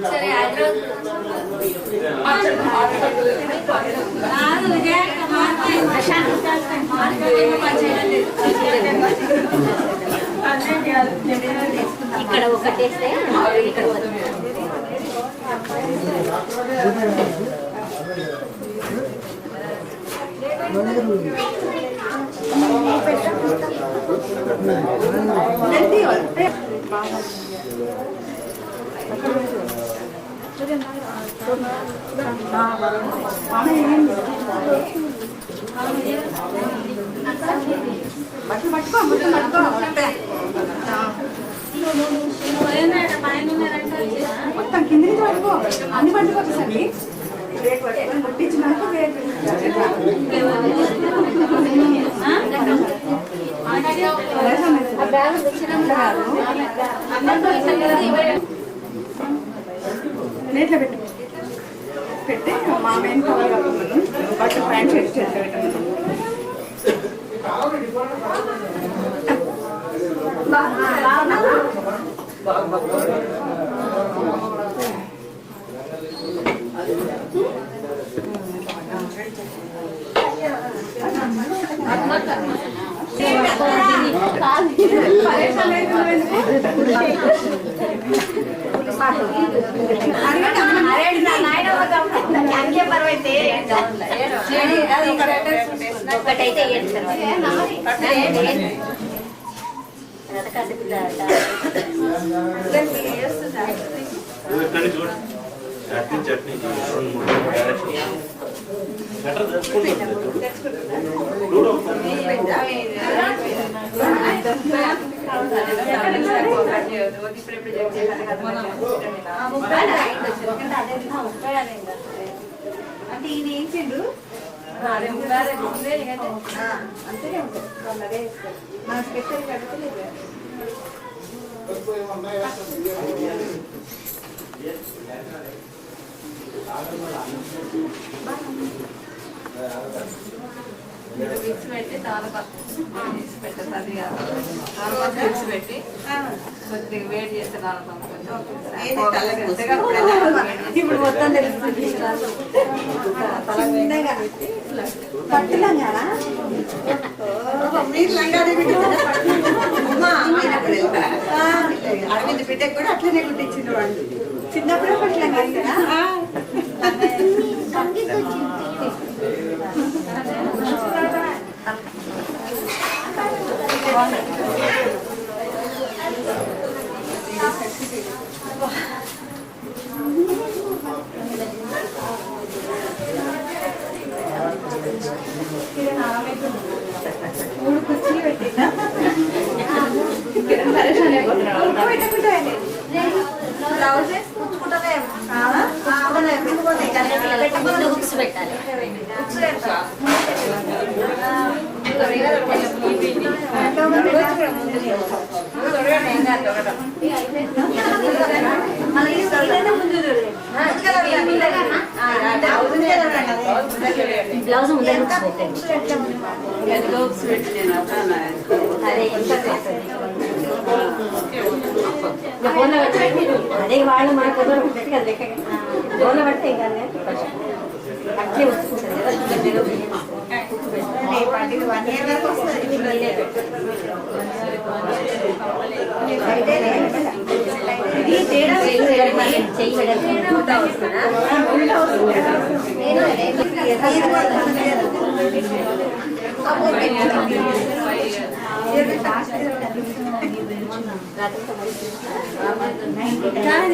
సరే ఇక్కడ ఒకటేస్తే ఇక్కడ మొత్తం కింది నుంచి పట్టుకో అన్ని పట్టుకోవచ్చండి ముట్టించినాక నేట్లో పెట్టి పెట్టి మా మెయిన్ కవర్ కాకుండా బట్ ప్యాంట్ షర్ట్ పెట్టాను ఒకటైతే చట్నీ చట్నీ అంటే ఈయన ఏం చెండు అంతేనే ఉంటుంది మన స్పెషల్ కడుపులేదు మిక్స్ పెట్టి తాలూకా పెట్టేది మిక్స్ పెట్టి కొద్దిగా వేడి చేస్తే తాలూకా ఇప్పుడు మొత్తం తెలుస్తుంది పట్టులంగా అరవింద్ బిడ్డకు కూడా అట్లనే కుట్టించిన వాళ్ళు చిన్నప్పుడే పట్టులంగా మూడు కుర్చీలు పెట్టిందా బ్లౌజెస్ కుట్టుకుంటలే బుక్స్ పెట్టాలి బ్లౌజ్ ముందే అదే వాళ్ళు మన కొద్దిగా పెట్టి కదా లెక్క ఫోన్లో పడితే ఇంకా అట్లే వస్తుంది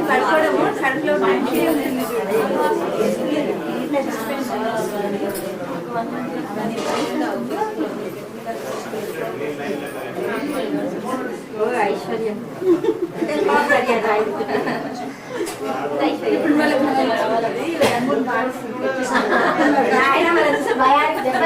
పడుకోవడము కడుపులో ఐశ్వర్యం భయానికి దెబ్బ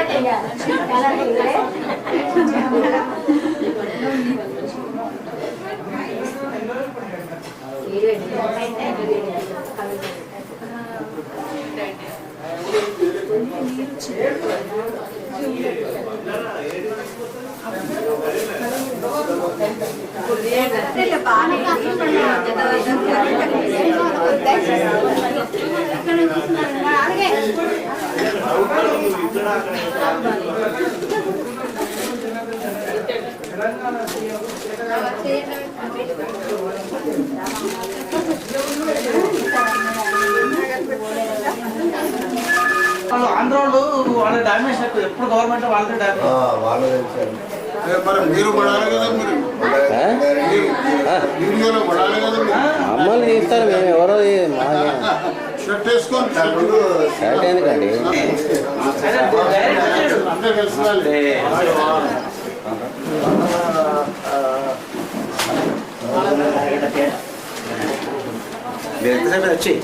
ఆంధ్రోళ్ళు వాళ్ళ డామేజ్ ఎప్పుడు గవర్నమెంట్ వాళ్ళకి మరి మీరు పడాలి కదా, వీడియోలో పడాలి కదా. మమ్మల్ని తీస్తారు, మేము ఎవరో షర్ట్ వేసుకొని షర్ట్ ఎందుకండి? అందరూ కలిసి వచ్చి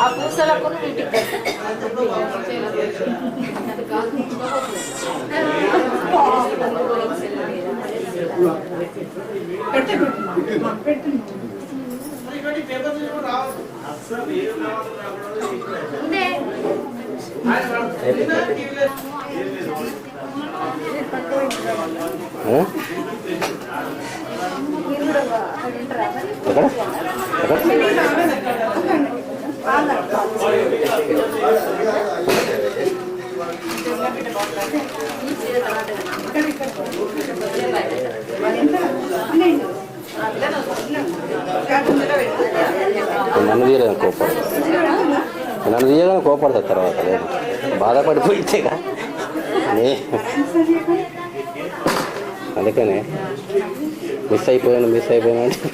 ఆ పూసలకు వీటికి నన్ను తీయలేదు కోపడతాను, నన్ను తీయగానే కోపడతాను. తర్వాత లేదు బాధపడిపోయితేగా అందుకనే మిస్ అయిపోయాను అంటే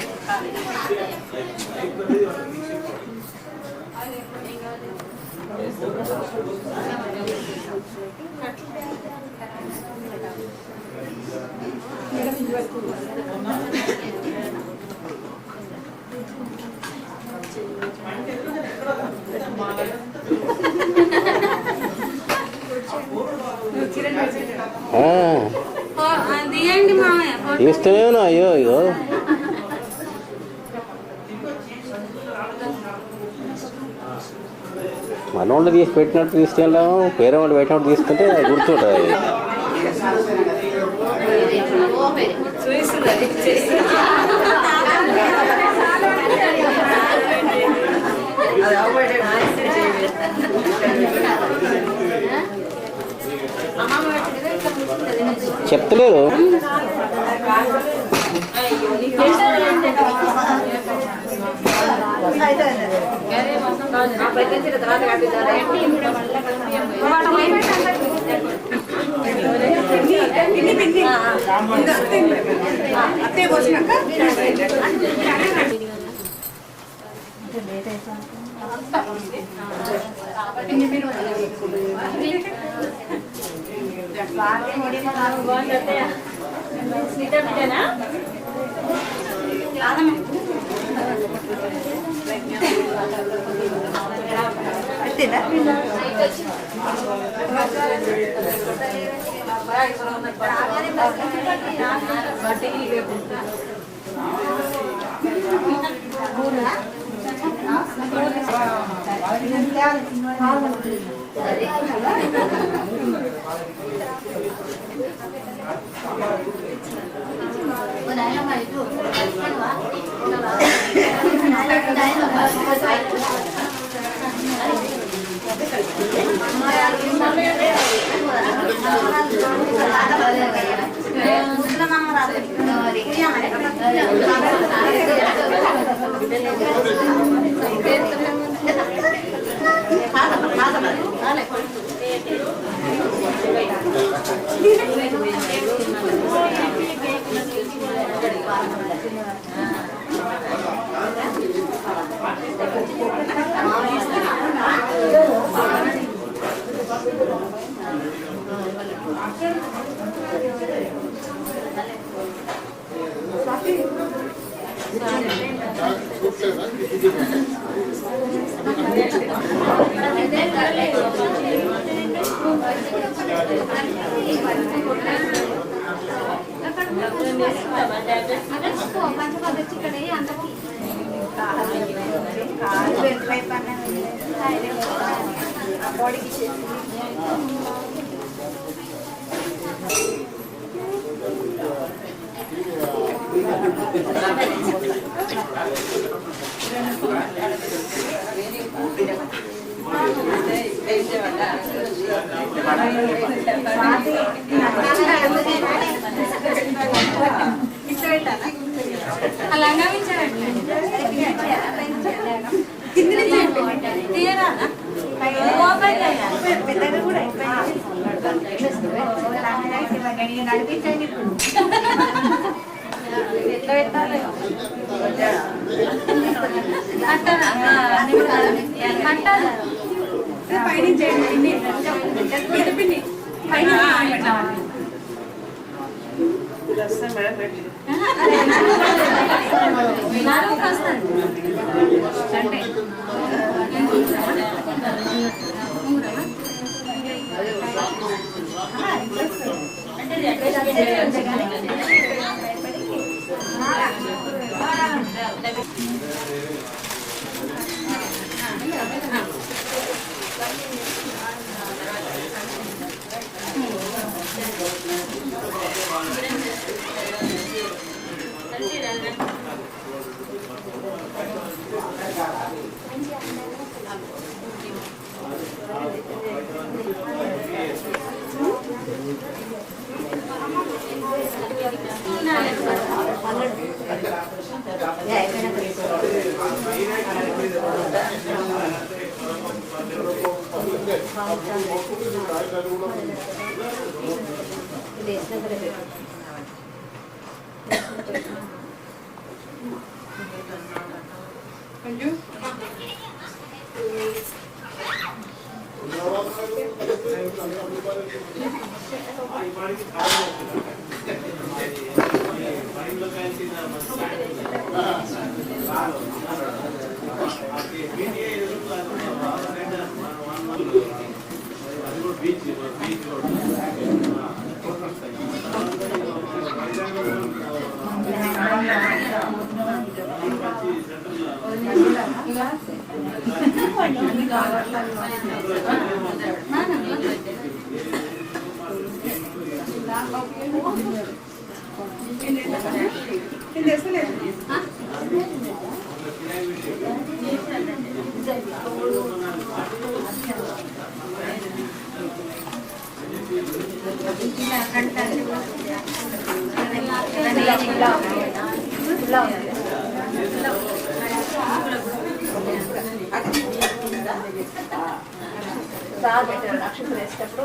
తీస్తూనే అయ్యో అయ్యో మనోళ్ళు తీసి పెట్టినట్టు తీసుకెళ్ళాము, పేరే వాళ్ళు పెట్టినట్టు తీసుకుంటే గుర్తుంటుంది. చెప్తలేదు అత్తే పోసినాక నడిపించండి ఎట్లా పెట్టాలి పైన చేయండి పిన్ని పైన సార్ పెట్టారు అక్షంతలు వేసేటప్పుడు